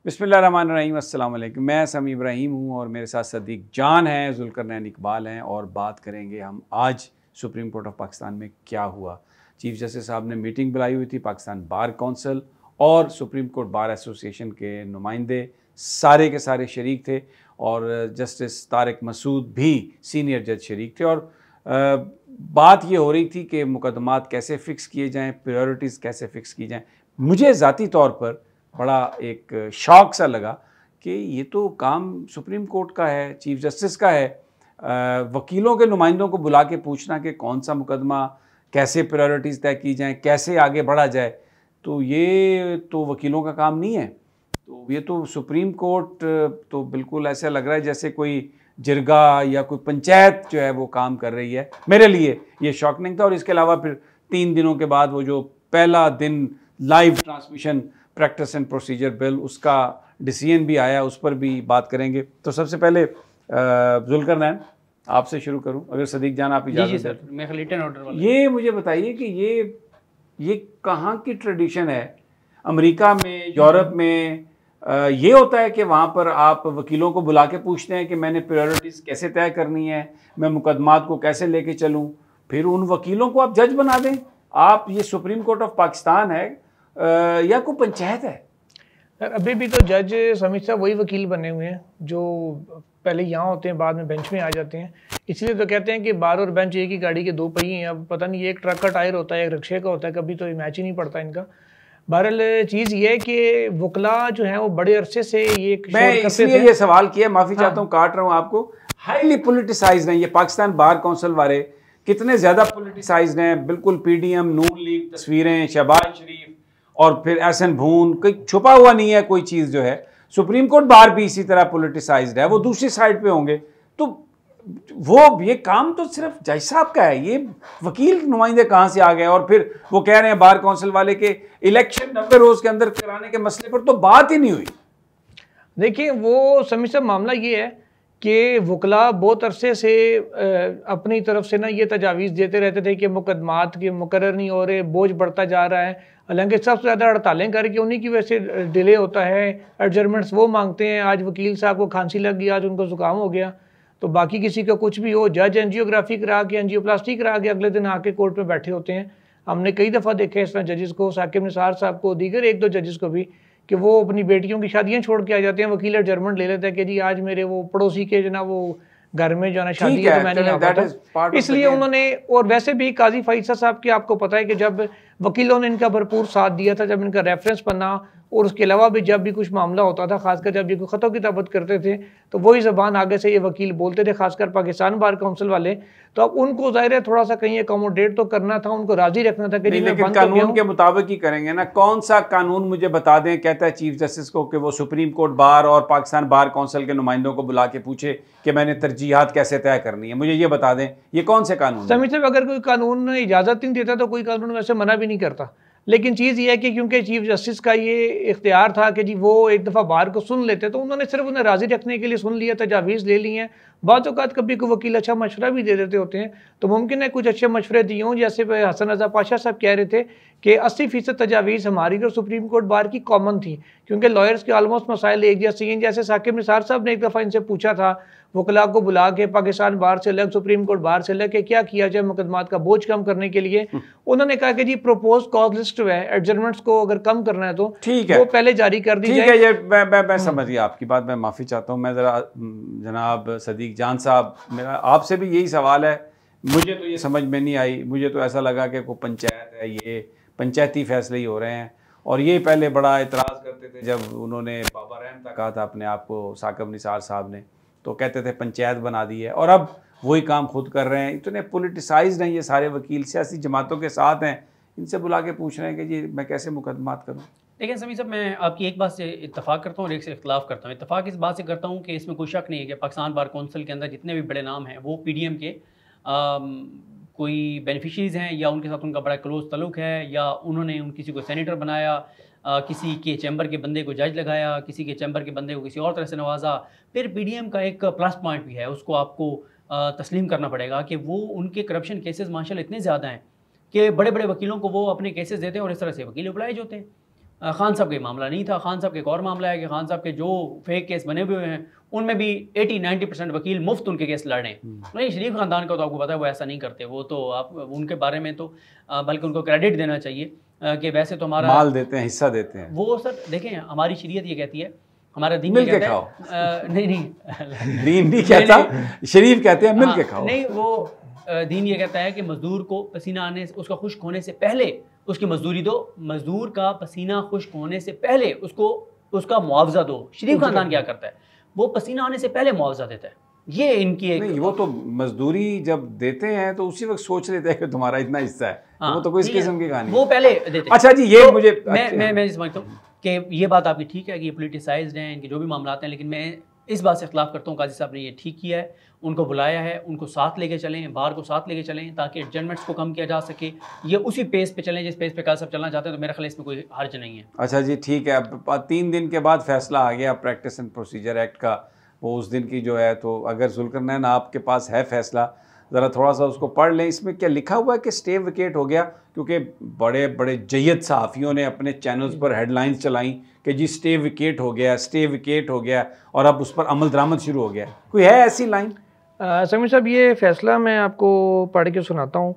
बिस्मिल्लाहिर्रहमानिर्रहीम, अस्सलाम वालेकुम। मैं समी इब्राहिम हूँ और मेरे साथ सदीक जान हैं, जुल्करनैन इकबाल हैं और बात करेंगे हम आज सुप्रीम कोर्ट ऑफ पाकिस्तान में क्या हुआ। चीफ जस्टिस साहब ने मीटिंग बुलाई हुई थी, पाकिस्तान बार कौंसिल और सुप्रीम कोर्ट बार एसोसिएशन के नुमाइंदे सारे के सारे शरीक थे और जस्टिस तारिक मसूद भी सीनियर जज शरीक थे और बात ये हो रही थी कि मुकदमात कैसे फ़िक्स किए जाएँ, प्रायोरिटीज़ कैसे फ़िक्स की जाएँ। मुझे ज़ाती तौर पर बड़ा एक शौक सा लगा कि ये तो काम सुप्रीम कोर्ट का है, चीफ जस्टिस का है। वकीलों के नुमाइंदों को बुला के पूछना कि कौन सा मुकदमा, कैसे प्रायोरिटीज़ तय की जाएँ, कैसे आगे बढ़ा जाए, तो ये तो वकीलों का काम नहीं है। तो ये तो सुप्रीम कोर्ट तो बिल्कुल ऐसा लग रहा है जैसे कोई जिरगा या कोई पंचायत जो है वो काम कर रही है। मेरे लिए ये शॉकिंग था। और इसके अलावा फिर 3 दिनों के बाद वो जो पहला दिन live transmission practice and procedure bill, उसका डिसीजन भी आया, उस पर भी बात करेंगे। तो सबसे पहले जुल्करनैन आपसे शुरू करूं, अगर सदीक जान आप इजाज़त दें। सर, मैं रिटर्न ऑर्डर वाला। ये मुझे बताइए कि ये कहाँ की ट्रेडिशन है? अमेरिका में, यूरोप में ये होता है कि वहाँ पर आप वकीलों को बुला के पूछते हैं कि मैंने प्रायोरिटीज़ कैसे तय करनी है, मैं मुकदमात को कैसे लेके चलूँ, फिर उन वकीलों को आप जज बना दें। आप, ये सुप्रीम कोर्ट ऑफ पाकिस्तान है या कोई पंचायत है? अभी भी तो जज समीर साहब वही वकील बने हुए हैं जो पहले यहाँ होते हैं, बाद में बेंच में आ जाते हैं। इसलिए तो कहते हैं कि बार और बेंच एक ही गाड़ी के दो पहिए हैं। अब पता नहीं, एक ट्रक का टायर होता है, एक रिक्शे का होता है, कभी तो मैच ही नहीं पड़ता इनका। बहरहाल चीज़ ये है कि वकला जो है वो बड़े अरसे से ये मैं इसलिए ये सवाल किया, माफ़ी चाहता हूँ, काट रहा हूँ आपको। हाईली पोलिटिसाइज्ड हैं ये पाकिस्तान बार कौंसिल वाले, कितने ज़्यादा पोलिटिसाइज्ड हैं। बिल्कुल PDM, नून लीग, तस्वीरें, शहबाज शरीफ और फिर एहसन भून, कोई छुपा हुआ नहीं है कोई चीज़ जो है। सुप्रीम कोर्ट बार भी इसी तरह पोलिटिसाइज्ड है, वो दूसरी साइड पे होंगे। तो वो ये काम तो सिर्फ जज साहब का है, ये वकील नुमाइंदे कहाँ से आ गए? और फिर वो कह रहे हैं बार कौंसिल वाले के इलेक्शन 90 रोज़ के अंदर कराने के मसले पर तो बात ही नहीं हुई। देखिए, वो समीर साहब मामला ये है कि वकला बहुत अरसे से अपनी तरफ से ना ये तजावीज़ देते रहते थे कि मुकदमात के मुकर्रर नहीं हो रहे, बोझ बढ़ता जा रहा है। हालांकि सबसे ज़्यादा हड़तालें करके उन्हीं की वजह से डिले होता है। एडजर्मेंट्स वो मांगते हैं। आज वकील साहब को खांसी लग गई, आज उनको ज़ुकाम हो गया, तो बाकी किसी का कुछ भी हो, जज एंजियोग्राफी करा के, एंजियोप्लास्टी करा के अगले दिन आके कोर्ट में बैठे होते हैं। हमने कई दफ़ा देखे इस तरह जजेस को, साकिब निसार साहब को, दीगर 1-2 जजेस को भी, कि वो अपनी बेटियों की शादियां छोड़ के आ जाते हैं। वकील एडजर्मेंट ले लेते हैं कि जी आज मेरे वो पड़ोसी के जो ना वो घर में जो है ना शादी है, तो मैं नहीं आ पाता, इसलिए उन्होंने। और वैसे भी काजी फैसल साहब की आपको पता है कि जब वकीलों ने इनका भरपूर साथ दिया था, जब इनका रेफरेंस बना, और उसके अलावा भी जब भी कुछ मामला होता था, खासकर जब ये कोई ख़तों किताबत करते थे, तो वही ज़बान आगे से ये वकील बोलते थे, खासकर पाकिस्तान बार काउंसिल वाले। तो अब उनको ज़ाहिर है थोड़ा सा कहीं अकोमोडेट तो करना था, उनको राज़ी रखना था कि लेकिन कानून के मुताबिक ही करेंगे ना। कौन सा कानून मुझे बता दें कहता है चीफ जस्टिस को कि वो सुप्रीम कोर्ट बार और पाकिस्तान बार काउंसिल के नुमाइंदों को बुला के पूछे कि मैंने तरजीहात कैसे तय करनी है? मुझे ये बता दें, ये कौन से कानून? समीर साहब, अगर कोई कानून इजाज़त नहीं देता तो कोई कानून वैसे मना भी नहीं करता। लेकिन चीज़ ये है कि क्योंकि चीफ जस्टिस का ये इख्तियार था कि जी वो एक दफ़ा बार को सुन लेते, तो उन्होंने सिर्फ उन्हें राज़ी रखने के लिए सुन लिया, तजावीज़ ले ली हैं। बाद औक़ात कभी कोई वकील अच्छा मशवरा भी दे देते होते हैं, तो मुमकिन है कुछ अच्छे मशवरे दिए हों। जैसे हसन रज़ा पाशा साहब कह रहे थे कि 80% तजावीज़ हमारी और सुप्रीम कोर्ट बार की कॉमन थी, क्योंकि लॉयर्स के ऑलमोस्ट मसाइल एक जैसे हैं। जैसे साकिब निसार साहब ने एक दफ़ा इनसे पूछा था, वकला को बुला के, पाकिस्तान बार से अलग, सुप्रीम कोर्ट बार से अलग, के क्या किया जाए मुकदमात का बोझ कम करने के लिए। उन्होंने कहा कि जी प्रपोज कॉज लिस्ट है, एडजर्मेंट्स को अगर कम करना है तो ठीक है, वो पहले जारी कर दी जाए। ठीक है, ये मैं समझ गया आपकी बात। मैं माफ़ी चाहता हूँ। मैं ज़रा जनाब सदीक जान साहब, मेरा आपसे भी यही सवाल है। मुझे तो ये समझ में नहीं आई। मुझे तो ऐसा लगा कि कोई पंचायत है, ये पंचायती फैसले ही हो रहे हैं। और ये पहले बड़ा एतराज़ करते थे जब उन्होंने बाबा रहम तक कहा था अपने आप को, साकिब निसार साहब ने, तो कहते थे पंचायत बना दी है, और अब वही काम खुद कर रहे हैं। इतने पोलिटिसाइज्ड हैं ये सारे वकील, सियासी जमातों के साथ हैं, इनसे बुला के पूछ रहे हैं कि जी मैं कैसे मुकदमात करूँ। लेकिन समीर साहब, मैं आपकी एक बात से इत्तफाक करता हूँ और एक से इख्तलाफ करता हूँ। इत्तफाक इस बात से करता हूँ कि इसमें कोई शक नहीं है कि पाकिस्तान बार कौंसिल के अंदर जितने भी बड़े नाम हैं वो PDM के कोई बेनिफिशरीज़ हैं, या उनके साथ उनका बड़ा क्लोज तल्लुक़ है, या उन्होंने किसी को सेनेटर बनाया, किसी के चैम्बर के बंदे को जज लगाया, किसी के चैम्बर के बंदे को किसी और तरह से नवाजा। फिर PDM का एक प्लस पॉइंट भी है, उसको आपको तस्लीम करना पड़ेगा कि वो उनके करप्शन केसेस माशाल्लाह इतने ज़्यादा हैं कि बड़े बड़े वकीलों को वो अपने केसेस देते हैं और इस तरह से वकील ओबलाइज होते हैं। खान साहब का ये मामला नहीं था। खान साहब का एक और मामला है कि खान साहब के जो फेक केस बने हुए हैं उनमें भी 80-90% वकील मुफ्त उनके केस लड़ रहे हैं। नहीं, शरीफ ख़ानदान का तो आपको पता है वो ऐसा नहीं करते। वो तो आप उनके बारे में तो बल्कि उनको क्रेडिट देना चाहिए कि वैसे तो हमारा माल देते हैं, हिस्सा देते हैं। वो सर देखें, हमारी शरीयत ये कहती है, हमारा दीन मिल ये के कहता खाओ। है नहीं दीन नहीं कहता, शरीफ कहते हैं मिल के खाओ। नहीं, वो दीन ये कहता है कि मजदूर को पसीना आने से, उसका खुश्क होने से पहले उसकी मजदूरी दो। मजदूर का पसीना खुश्क होने से पहले उसको उसका मुआवजा दो। शरीफ खानदान क्या करता है, वो पसीना आने से पहले मुआवजा देता है। ये इनकी एक नहीं, वो तो मजदूरी जब देते हैं तो उसी वक्त सोच लेते हैं कि तुम्हारा इतना हिस्सा है। हाँ, वो तो कोई इस किस्म की कहानी। वो पहले देते हैं। अच्छा जी, ये तो मुझे मैं समझता हूँ कि ये बात आपकी ठीक है कि ये पोलिटिसाइज्ड हैं, इनके जो भी मामला हैं, लेकिन मैं इस बात से इख्तलाफ करता हूँ। काजी साहब ने ये ठीक किया है, उनको बुलाया है, उनको साथ लेके चलें, बाहर को साथ लेके चलें ताकि एडजस्टमेंट्स को कम किया जा सके। ये उसी पेस पे चलें जिस पेस पे काजी साहब चलना चाहते हैं, तो मेरा ख्याल इसमें कोई हर्ज नहीं है। अच्छा जी, ठीक है। अब 3 दिन के बाद फैसला आ गया प्रैक्टिस एंड प्रोसीजर एक्ट का, वो उस दिन की जो है, तो अगर जुल्करनैन आपके पास है फैसला, ज़रा थोड़ा सा उसको पढ़ लें। इसमें क्या लिखा हुआ है कि स्टे विकेट हो गया? क्योंकि बड़े बड़े जय्यद सहाफ़ियों ने अपने चैनल्स पर हेडलाइंस चलाई कि जी स्टे विकेट हो गया, स्टे विकेट हो गया, और अब उस पर अमल दरामद शुरू हो गया। कोई है ऐसी लाइन? समीर साहब, ये फैसला मैं आपको पढ़ के सुनाता हूँ।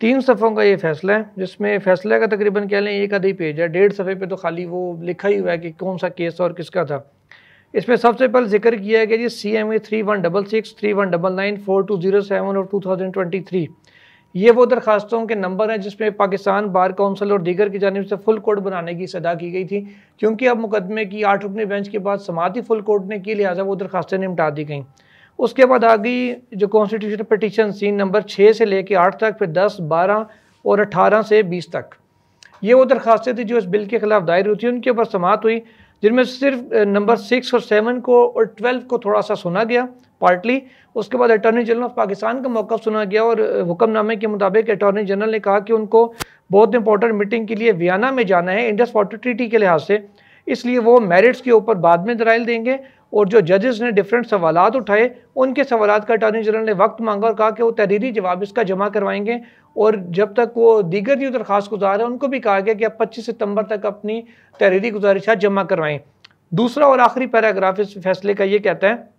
3 सफ़ों का ये फैसला है, जिसमें फैसले का तकरीबन कह लें 1 आधा ही पेज है। 1.5 सफ़े पे तो खाली वो लिखा ही हुआ है कि कौन सा केस और किसका था। इसमें सबसे पहले जिक्र किया है कि जी CMA 3166, 3199, 4207 और 2023, ये वो दरखास्तों के नंबर हैं जिसमें पाकिस्तान बार काउंसिल और दीगर की जानिब से फुल कोर्ट बनाने की सदा की गई थी। क्योंकि अब मुकदमे की 8 रुकनी बेंच के बाद समाती फुल कोर्ट ने की, लिहाजा वो दरखास्तें निपटा दी गई। उसके बाद आ गई जो कॉन्स्टिट्यूशन पटिशन सीन नंबर 6 से लेके 8 तक, फिर 10, 12 और 18 से 20 तक। ये वो दरखास्तें थी जो इस बिल के खिलाफ दायर हुई थी, उनके ऊपर समाअत हुई, जिनमें सिर्फ नंबर 6 और 7 को और 12 को थोड़ा सा सुना गया पार्टली। उसके बाद अटॉर्नी जनरल ऑफ पाकिस्तान का मौक़िफ़ सुना गया और हुक्मनामे के मुताबिक अटॉर्नी जनरल ने कहा कि उनको बहुत इंपॉर्टेंट मीटिंग के लिए वियना में जाना है इंडस वाटर ट्रीटी के लिहाज से, इसलिए वो मेरिट्स के ऊपर बाद में दलाइल देंगे। और जो जजेस ने डिफरेंट सवालात उठाए, उनके सवालात का अटॉर्नी जनरल ने वक्त मांगा और कहा कि वो तहरीरी जवाब इसका जमा करवाएंगे। और जब तक वो दीगर जो दरखास्त गुजार है उनको भी कहा गया कि आप 25 सितंबर तक अपनी तहरीरी गुजारिशात जमा करवाएं। दूसरा और आखिरी पैराग्राफ इस फैसले का ये कहता है,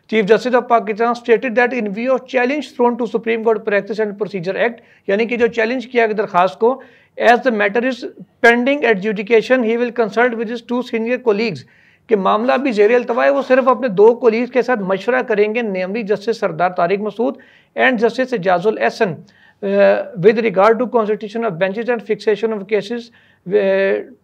chief justice of Pakistan stated that in view of challenge thrown to supreme court practice and procedure act, यानी कि जो चैलेंज किया गया दरखास्त को, as the matter is pending adjudication he will consult with his 2 senior colleagues, कि मामला भी ज़ेर अल्तवा है, वो सिर्फ अपने 2 कोलीग्स के साथ मशवरा करेंगे, namely justice Sardar Tariq Masood and justice Ijazul Ahsan with regard to constitution of benches and fixation of cases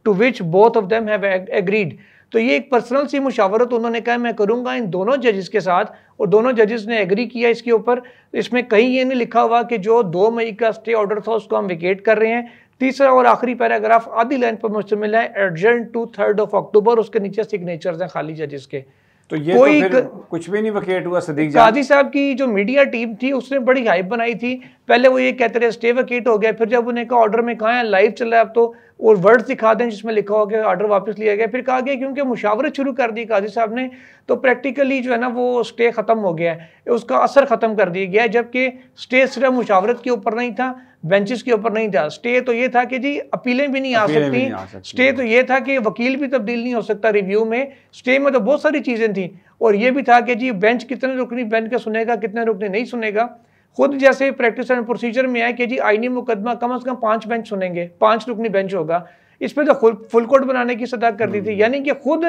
to which both of them have agreed। तो ये एक पर्सनल सी मुशावरत उन्होंने कहा मैं करूंगा इन दोनों जजेस के साथ, और दोनों जजेस ने एग्री किया इसके ऊपर। इसमें कहीं ये नहीं लिखा हुआ कि जो 2 मई का स्टे ऑर्डर था उसको हम विकेट कर रहे हैं। तीसरा और आखिरी पैराग्राफ आधी लाइन पर मुश्तमिल है, एडजर्न टू 3 अक्टूबर, उसके नीचे सिग्नेचर्स हैं खाली जजेस के। तो ये कोई तो फिर कुछ भी नहीं वकेट हुआ। सदीक जान काजी साहब की जो मीडिया टीम थी उसने बड़ी हाइप बनाई थी। पहले वो ये कहते रहे स्टे वकेट हो गया, फिर जब उन्हें कहा ऑर्डर में कहा है लाइव चल रहा है अब तो, और वर्ड दिखा दें जिसमें लिखा हो गया ऑर्डर वापस लिया गया। फिर कहा गया क्योंकि मुशावरत शुरू कर दी काजी साहब ने, तो प्रैक्टिकली जो है ना वो स्टे ख़त्म हो गया है, उसका असर ख़त्म कर दिया गया है। जबकि स्टे सिर्फ मुशावरत के ऊपर नहीं था, बेंचेस के ऊपर नहीं था। स्टे तो ये था कि जी अपीलें भी नहीं आ सकती, स्टे तो ये था कि वकील भी तब्दील नहीं हो सकता रिव्यू में। स्टे में तो बहुत सारी चीज़ें थी, और ये भी था कि जी बेंच कितने रुकनी बेंच का सुनेगा, कितने रुकनी नहीं सुनेगा। खुद जैसे प्रैक्टिस एंड प्रोसीजर में है कि जी आईनी मुकदमा कम से कम 5 बेंच सुनेंगे, 5 रुकनी बेंच होगा। इस पर तो फुल कोर्ट बनाने की सदा कर दी थी, यानी कि खुद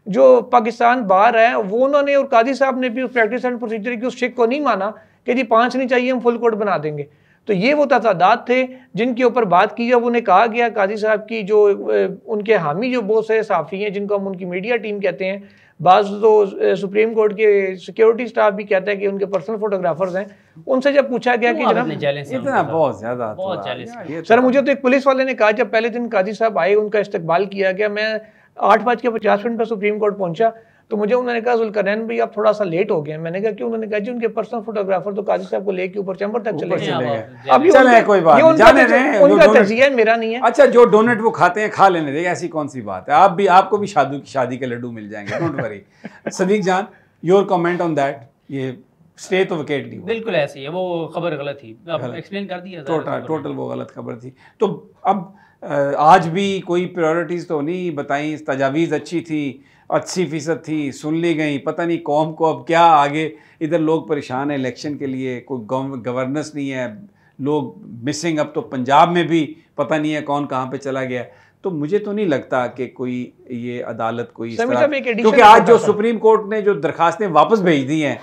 जो पाकिस्तान बार है वो उन्होंने और काजी साहब ने भी प्रैक्टिस एंड प्रोसीजर की उस शिक को नहीं माना कि जी 5 नहीं चाहिए, हम फुल कोर्ट बना देंगे। तो ये वो तजादात थे जिनके ऊपर बात की। जब उन्हें कहा गया काजी साहब की जो उनके हामी जो बहुत से साफ़ी हैं जिनको हम उनकी मीडिया टीम कहते हैं, बाज़ तो सुप्रीम कोर्ट के सिक्योरिटी स्टाफ भी कहता है कि उनके पर्सनल फोटोग्राफर्स हैं, उनसे जब पूछा गया कि जनाब इतना बहुत ज़्यादा सर, मुझे तो एक पुलिस वाले ने कहा जब पहले दिन काजी साहब आए उनका इस्तकबाल किया गया, मैं 8:50 पर सुप्रीम कोर्ट पहुंचा, तो मुझे उन्होंने कहा जुल्करनैन भाई आप थोड़ा सा लेट हो गए। मैंने कहा क्यों? उन्होंने कहा जी उनके पर्सनल फोटोग्राफर तो काजी साहब को लेके ऊपर चैम्बर तक चले गए। अब चले कोई बात नहीं, जाने दें, उनका तजिया है, मेरा नहीं है। अच्छा, जो डोनेट वो खाते हैं खा लेने दें, ऐसी कौन सी बात है। आपको भी शादी के लड्डू मिल जाएंगे, डोंट वरी। सदीक जान, योर कमेंट ऑन दैट। ये स्टे तो विकेट नहीं, बिल्कुल ऐसी है, वो खबर गलत थी, एक्सप्लेन कर दिया। टोटल वो गलत खबर थी। तो अब आज भी कोई प्रायोरिटीज़ तो नहीं बताई, तजावीज़ अच्छी थी, 80% थी, सुन ली गई, पता नहीं कौम को अब क्या आगे, इधर लोग परेशान हैं इलेक्शन के लिए, कोई गवर्नेंस नहीं है, लोग मिसिंग, अब तो पंजाब में भी पता नहीं है कौन कहाँ पे चला गया। तो मुझे तो नहीं लगता कि कोई ये अदालत कोई इस तरह, क्योंकि आज जो सुप्रीम कोर्ट ने जो दरखास्तें वापस भेज दी हैं,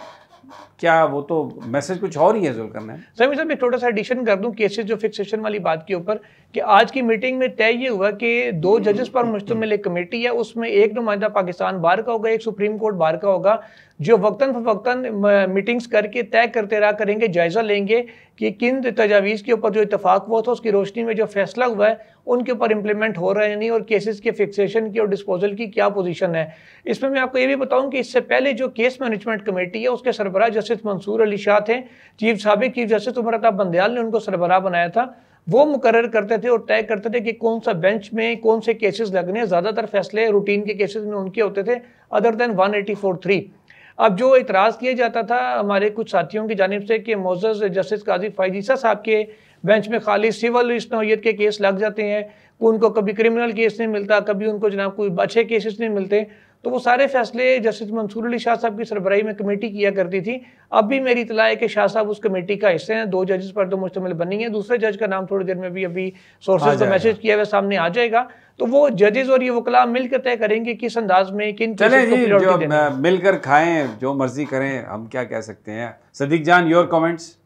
क्या वो तो मैसेज कुछ और ही है जुल्करनैन समीर साहब। एक छोटा सा एडिशन कर दूं केसेस जो फिक्सेशन वाली बात के ऊपर, कि आज की मीटिंग में तय ये हुआ कि 2 जजेस पर मुश्तमिल एक कमेटी है, उसमें एक नुमाइंदा पाकिस्तान बार का होगा, एक सुप्रीम कोर्ट बार का होगा, जो वक्तन फवक्तन मीटिंग्स करके तय करते रहा करेंगे, जायजा लेंगे कि किन तजावीज़ के ऊपर जो इतफाक हुआ था उसकी रोशनी में जो फैसला हुआ है उनके ऊपर इंप्लीमेंट हो रहे हैं नहीं, और केसेस के फिक्सेशन की और डिस्पोजल की क्या पोजीशन है। इसमें मैं आपको ये भी बताऊं कि इससे पहले जो केस मैनेजमेंट कमेटी है उसके सरबराह जस्टिस मंसूर अली शाह थे, साबिक चीफ जस्टिस उमर अता बंदयाल ने उनको सरबराह बनाया था। वो मुकर्रर करते थे और तय करते थे कि कौन सा बेंच में कौन से केसेस लगने हैं। ज़्यादातर फैसले रूटीन के केसेस में उनके होते थे, अदर दैन 184(3). अब जो इतराज़ किया जाता था हमारे कुछ साथियों की जानिब से कि मोअज़्ज़ज़ जस्टिस काजी फ़ाइज़ ईसा साहब के बेंच में खाली सिविल इस नौइयत के केस लग जाते हैं, उनको कभी क्रिमिनल केस नहीं मिलता, कभी उनको जनाब कोई अच्छे केसेस नहीं मिलते। तो वो सारे फैसले जस्टिस मंसूर अली शाह साहब की सरबराही में कमेटी किया करती थी। अब भी मेरी इतला है कि शाह साहब उस कमेटी का हिस्से हैं, 2 जजेस पर तो मुश्तमिल बनी है, दूसरे जज का नाम थोड़ी देर में भी अभी सोर्सेज को मैसेज किया हुआ सामने आ जाएगा। तो वो जजेस और ये वकला मिलकर तय करेंगे किस अंदाज में किन चलें जी, जो मिलकर खाएं, जो मर्जी करें, हम क्या कह सकते हैं। सदीक जान, योर कमेंट्स।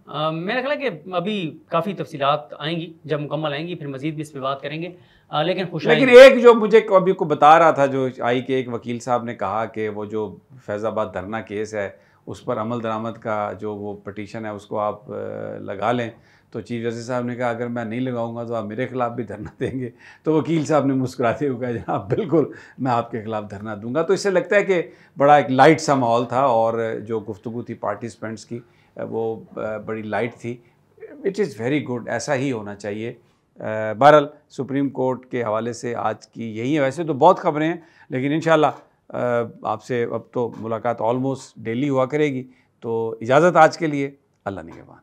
मेरा ख्याल है कि अभी काफ़ी तफसीलात आएंगी, जब मुकम्मल आएंगी फिर मज़ीद भी इस पर बात करेंगे। लेकिन एक जो मुझे अभी को बता रहा था, जो आई के एक वकील साहब ने कहा कि वो जो फैज़ाबाद धरना केस है उस पर अमल दरामद का जो वो पटिशन है उसको आप लगा लें। तो चीफ जस्टिस साहब ने कहा अगर मैं नहीं लगाऊंगा तो आप मेरे खिलाफ भी धरना देंगे। तो वकील साहब ने मुस्कुराते हुए कहा जनाब बिल्कुल मैं आपके खिलाफ धरना दूंगा। तो इससे लगता है कि बड़ा एक लाइट सा माहौल था और जो गुफ्तगू थी पार्टिसिपेंट्स की वो बड़ी लाइट थी। इट इज़ वेरी गुड, ऐसा ही होना चाहिए। बहरहाल सुप्रीम कोर्ट के हवाले से आज की यही है। वैसे तो बहुत खबरें हैं लेकिन इंशाल्लाह आपसे अब तो मुलाकात ऑलमोस्ट डेली हुआ करेगी। तो इजाज़त आज के लिए, अल्लाह निगहबान।